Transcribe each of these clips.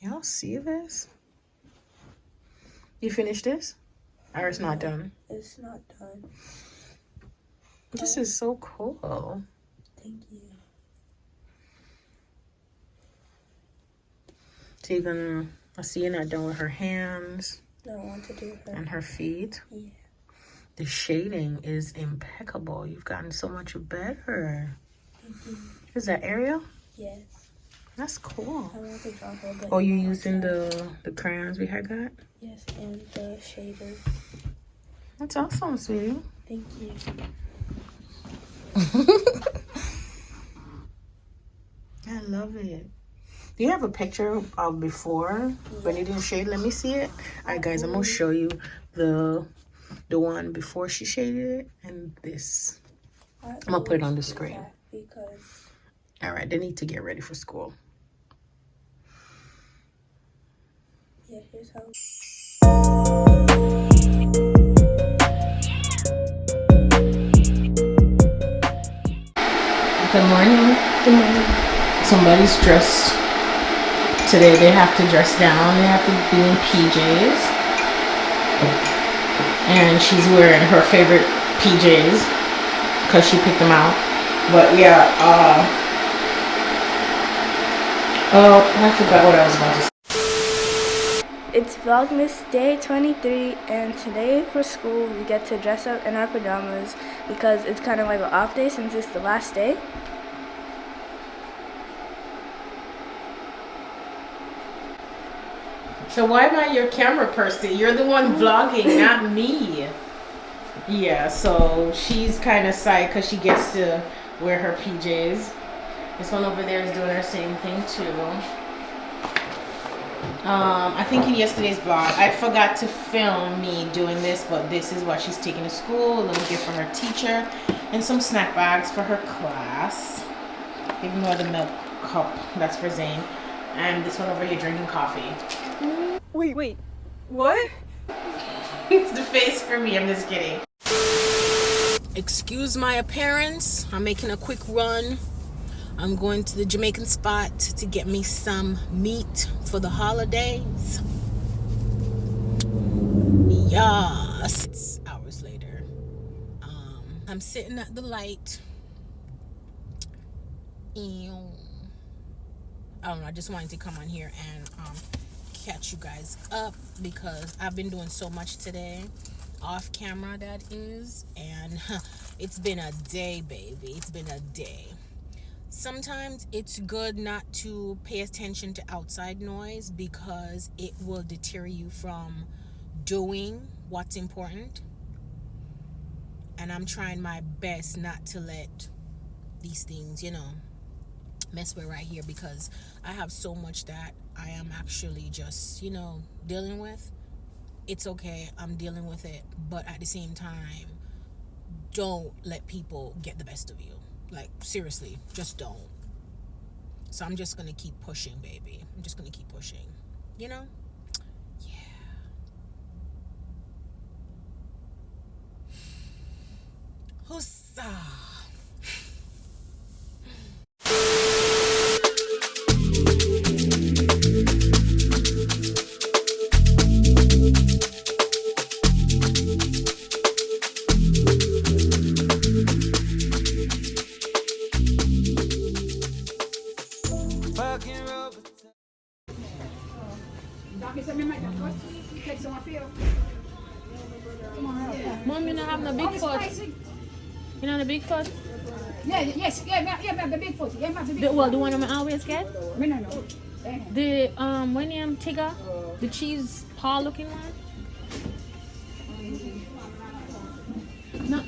Y'all see this? You finished this? Or it's not done? It's not done. This is so cool. Thank you. So you're gonna, I see you're not done with her hands. I want to do her. And her feet. Yeah. The shading is impeccable. You've gotten so much better. Thank you. Is that Ariel? Yes. That's cool. I want to draw her. But Oh, you using the crayons we had got? Yes, and the shader. That's awesome, sweetie. Thank you. I love it. Do you have a picture of before when you didn't shade? Let me see it. All right, guys, I'm gonna show you the one before she shaded it and this. I'm gonna put it on the screen. Because all right, they need to get ready for school. Yeah, here's how. Good morning. Good morning. Somebody's dressed today. They have to dress down. They have to be in PJs. And she's wearing her favorite PJs because she picked them out. But yeah, oh, I forgot what I was about to say. It's Vlogmas day 23, and today for school we get to dress up in our pajamas because it's kind of like an off day since it's the last day. So why am I your camera person? You're the one vlogging, not me. Yeah, so she's kind of psyched because she gets to wear her PJs. This one over there is doing her same thing too. I think in yesterday's vlog, I forgot to film me doing this, but this is what she's taking to school. A little gift for her teacher and some snack bags for her class. Ignore the milk cup, that's for Zane. And this one over here drinking coffee. Wait, what? It's the face for me, I'm just kidding. Excuse my appearance. I'm making a quick run. I'm going to the Jamaican spot to get me some meat for the holidays. Yes. Hours later. I'm sitting at the light. I don't know, I just wanted to come on here and catch you guys up because I've been doing so much today. Off camera, that is. And it's been a day, baby. It's been a day. Sometimes it's good not to pay attention to outside noise because it will deter you from doing what's important. And I'm trying my best not to let these things, you know, mess with right here because I have so much that I am actually just, you know, dealing with. It's okay, I'm dealing with it, but at the same time, don't let people get the best of you. Like, seriously, just don't. So I'm just gonna keep pushing, baby. I'm just gonna keep pushing, you know? Yeah. Hussa. Mom, you don't have no big foot. You know the big foot? Yeah, yes, the big foot. Yeah, the Well, the one I always get? No. The, when you Tigger? The cheese paw looking one? No.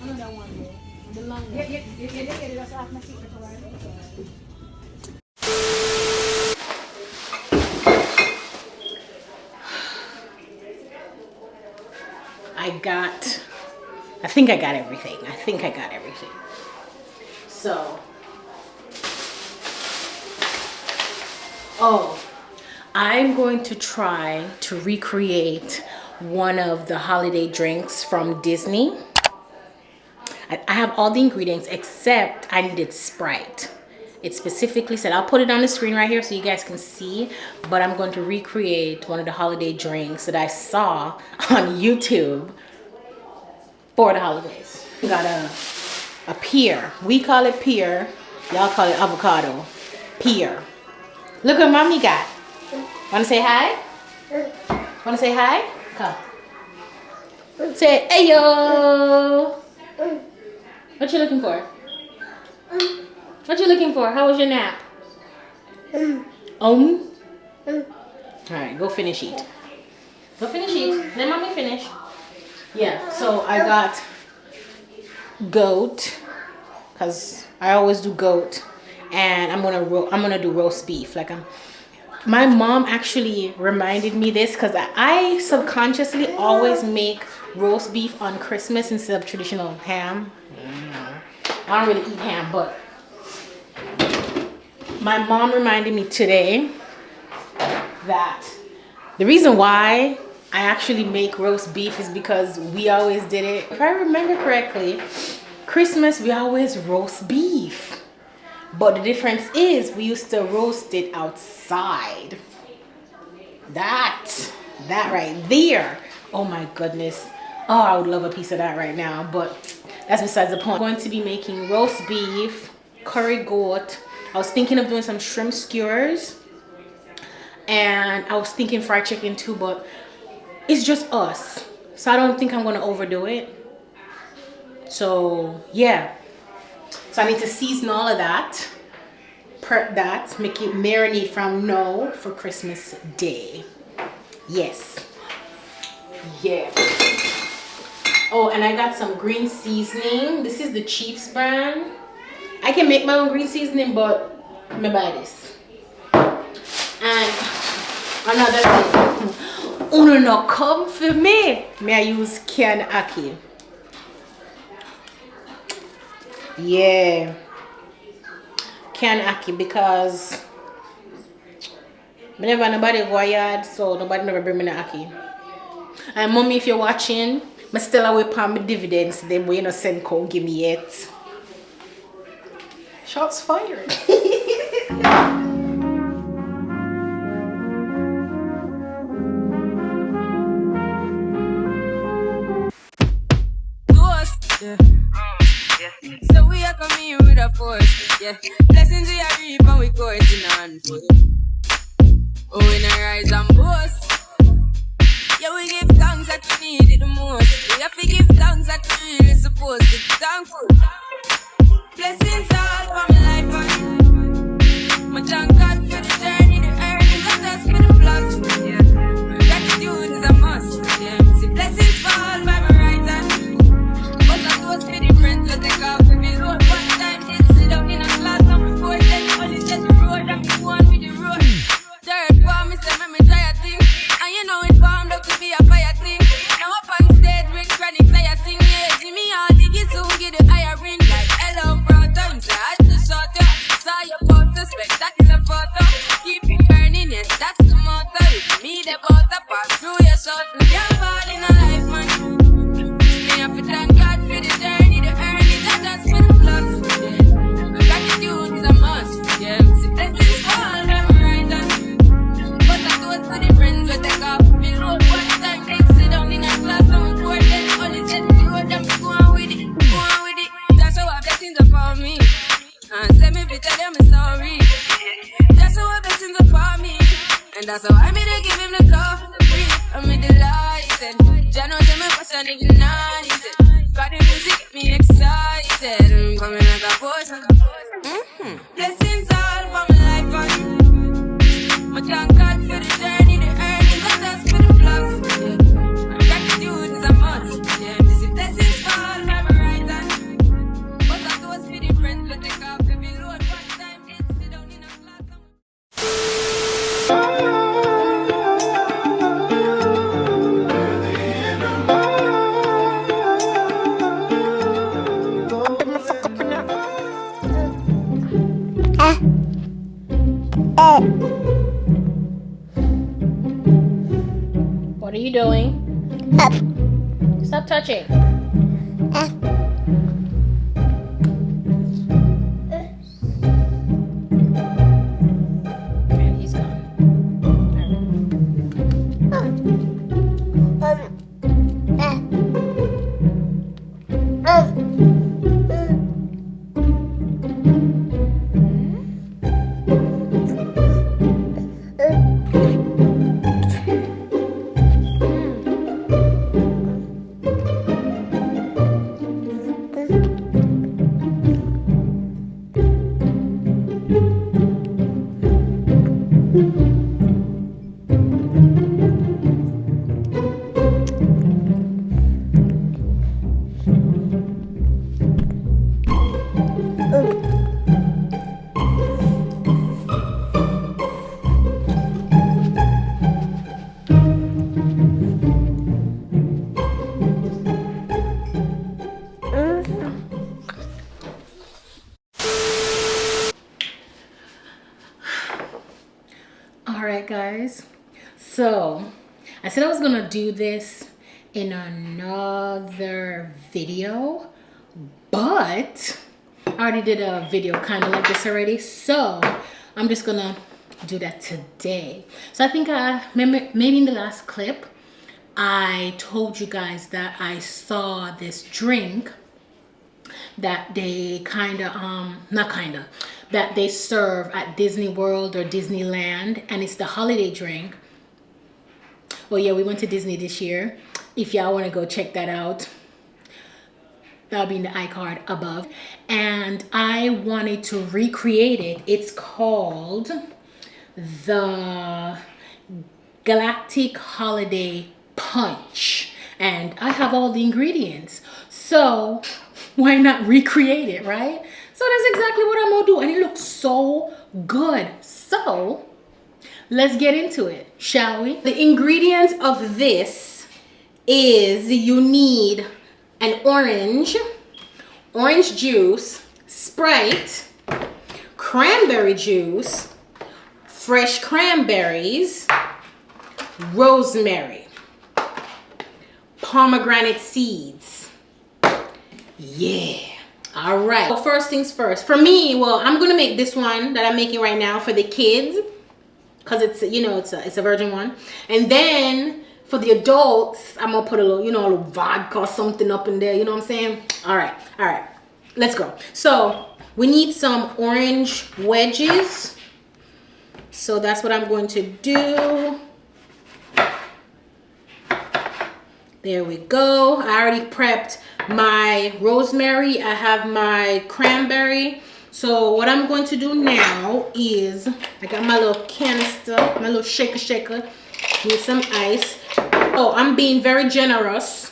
Another one. The long one. Yeah, that's off my secret. I think I got everything. So, I'm going to try to recreate one of the holiday drinks from Disney. I have all the ingredients except I needed Sprite. It specifically said, I'll put it on the screen right here so you guys can see, but I'm going to recreate one of the holiday drinks that I saw on YouTube for the holidays. We got a pear. We call it pear. Y'all call it avocado. Pear. Look what mommy got. Wanna say hi? Wanna say hi? Come. Say hey yo. What you looking for? What you looking for? How was your nap? Alright, go finish eat. Go finish eat. Let mommy finish. Yeah, so I got goat, cause I always do goat, and I'm gonna do roast beef. Like my mom actually reminded me this, cause I subconsciously always make roast beef on Christmas instead of traditional ham. I don't really eat ham, but my mom reminded me today that the reason why I actually make roast beef is because we always did it. If I remember correctly, Christmas we always roast beef. But the difference is we used to roast it outside. That right there. Oh my goodness. Oh, I would love a piece of that right now, but that's besides the point. I'm going to be making roast beef, curry goat. I was thinking of doing some shrimp skewers, and I was thinking fried chicken too, but it's just us, so I don't think I'm gonna overdo it. So yeah, so I need to season all of that, prep that, make it marinate from now for Christmas Day. Yes. Yeah. Oh, and I got some green seasoning. This is the Chiefs brand. I can make my own green seasoning, but I'm gonna buy this. And another thing, uno no come for me. May I use CANVA? Yeah, CANVA, because whenever nobody go yard, so nobody never bring me no aki. And mommy, if you're watching, I still away pay my dividends. Them way you no send code give me yet. Shots fired. Yeah. So we are coming with a force. Yeah. Blessings we are reap and we coursing on foot. Oh, we not rise and boast. Yeah, we give thanks that we need it the most. We have to give thanks that we really supposed to be thankful. Blessings all for my life and my thank God for the journey, the earnings, and just for the plus. Yeah. Gratitude is a must. Yeah. See, blessings fall by my right hand, but I do for the friends to take off with me road. One time did sit down in a class and report, then only set the road and me go on with the road. Third for me say me try a thing, and you know it formed up to be a fire thing. Now up on stage with chronic I sing, yeah. See me all diggy soon get the higher ring like hello brother. You say I just shot ya, saw your poster, spectacular photo. Keep it burning, yes that's the motto. With me the butter pass through your soul. Can't fall in a life man. Me have to thank God for the journey, the earnings, and just for the plus. Yeah. Gratitude is a must. Yeah. See blessings fall by my right hand, but I do it for the friends we take off me road. One time they sit down in a class and we pour them only set the road and we go on with it, go on with it. That's how our blessings upon me, and send me to tell them a story. That's how our blessings upon me, and that's how I made to give him the coffee. I'm delighted. Jah knows I'm a passion ignited. Got the music get me excited. I'm coming like a poison. Blessings all for my life and my thank God for the journey, the earnings, and just for the plus. Yeah. Gratitude is a must. Yeah. This is blessings fall by my right hand, but I do us for the friends we take off every load. One time they sit down in a class and What are you doing? Stop touching. All right, guys. So I said I was gonna do this in another video, but I already did a video kind of like this already, so I'm just gonna do that today. So I think maybe in the last clip I told you guys that I saw this drink that they that they serve at Disney World or Disneyland, and it's the holiday drink. Well, yeah, we went to Disney this year. If y'all want to go check that out, that'll be in the iCard above. And I wanted to recreate it. It's called the Galactic Holiday Punch, and I have all the ingredients, so why not recreate it, right? So that's exactly what I'm gonna do, and it looks so good. So let's get into it, shall we? The ingredients of this is you need an orange juice, Sprite, cranberry juice, fresh cranberries, rosemary, pomegranate seeds. Yeah. All right. Well, first things first. For me, well, I'm gonna make this one that I'm making right now for the kids, because it's, you know, it's a virgin one. And then for the adults, I'm gonna put a little, you know, a little vodka or something up in there. You know what I'm saying? All right. All right. Let's go. So we need some orange wedges. So that's what I'm going to do. There we go. I already prepped my rosemary. I have my cranberry. So what I'm going to do now is, I got my little canister, my little shaker. Need some ice. So I'm being very generous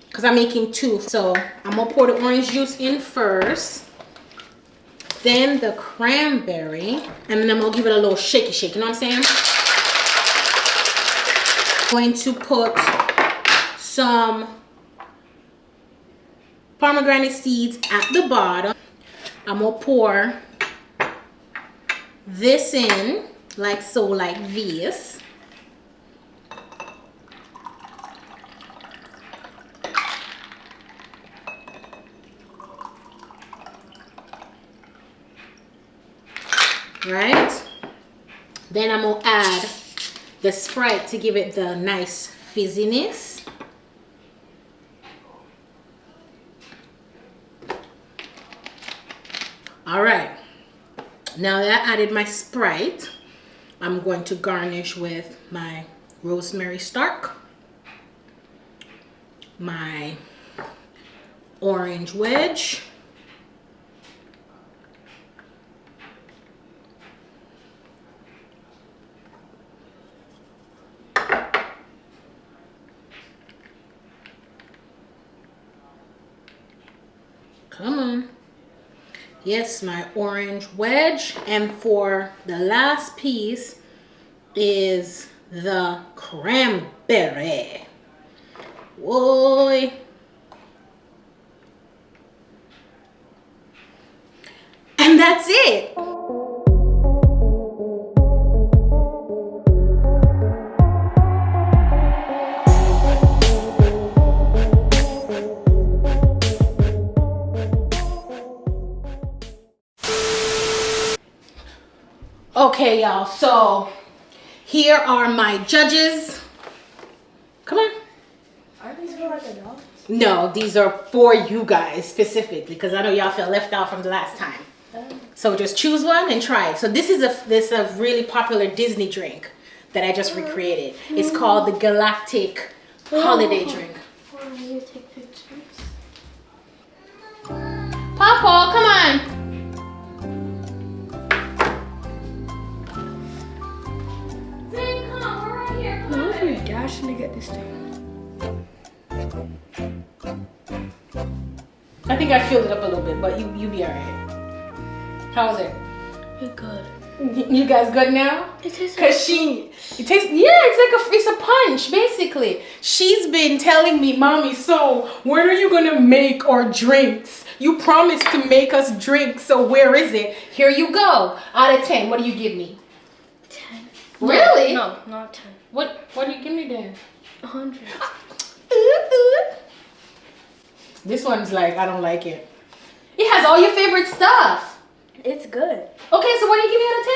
because I'm making two. So I'm going to pour the orange juice in first. Then the cranberry. And then I'm going to give it a little shaky. You know what I'm saying? I'm going to put some pomegranate seeds at the bottom. I'm gonna pour this in like so, like this. Right? Then I'm gonna add the Sprite to give it the nice fizziness. All right, now that I added my Sprite, I'm going to garnish with my rosemary stark, my orange wedge, come on. Yes, my orange wedge. And for the last piece is the cranberry. Whoa. And that's it. Okay, y'all, so here are my judges. Come on. Are these for like adults? No, these are for you guys specifically, because I know y'all felt left out from the last time. So just choose one and try it. So this is a really popular Disney drink that I just recreated. It's called the Galactic Holiday Drink. I need to take pictures. Papa, come on. I'm dashing to get this thing. I think I filled it up a little bit, but you be alright. How was it? It's good. You guys good now? It tastes Cause it's a punch basically. She's been telling me, Mommy, so when are you gonna make our drinks? You promised to make us drinks, so where is it? Here you go. Out of 10, what do you give me? 10. Really? No, not 10. What do you give me then? 100. This one's like, I don't like it. It has all your favorite stuff. It's good. Okay, so what do you give me out of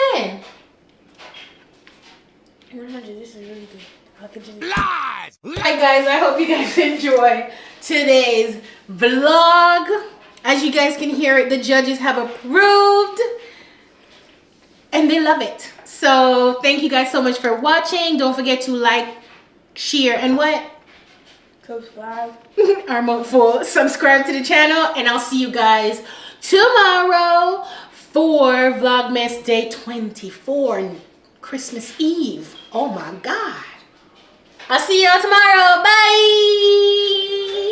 10? 100. This is really good. How could you? Hi guys, I hope you guys enjoy today's vlog. As you guys can hear it, the judges have approved and they love it. So thank you guys so much for watching. Don't forget to like, share, and what? Subscribe. Our mouthful. Subscribe to the channel, and I'll see you guys tomorrow for Vlogmas Day 24, Christmas Eve. Oh my God. I'll see y'all tomorrow. Bye.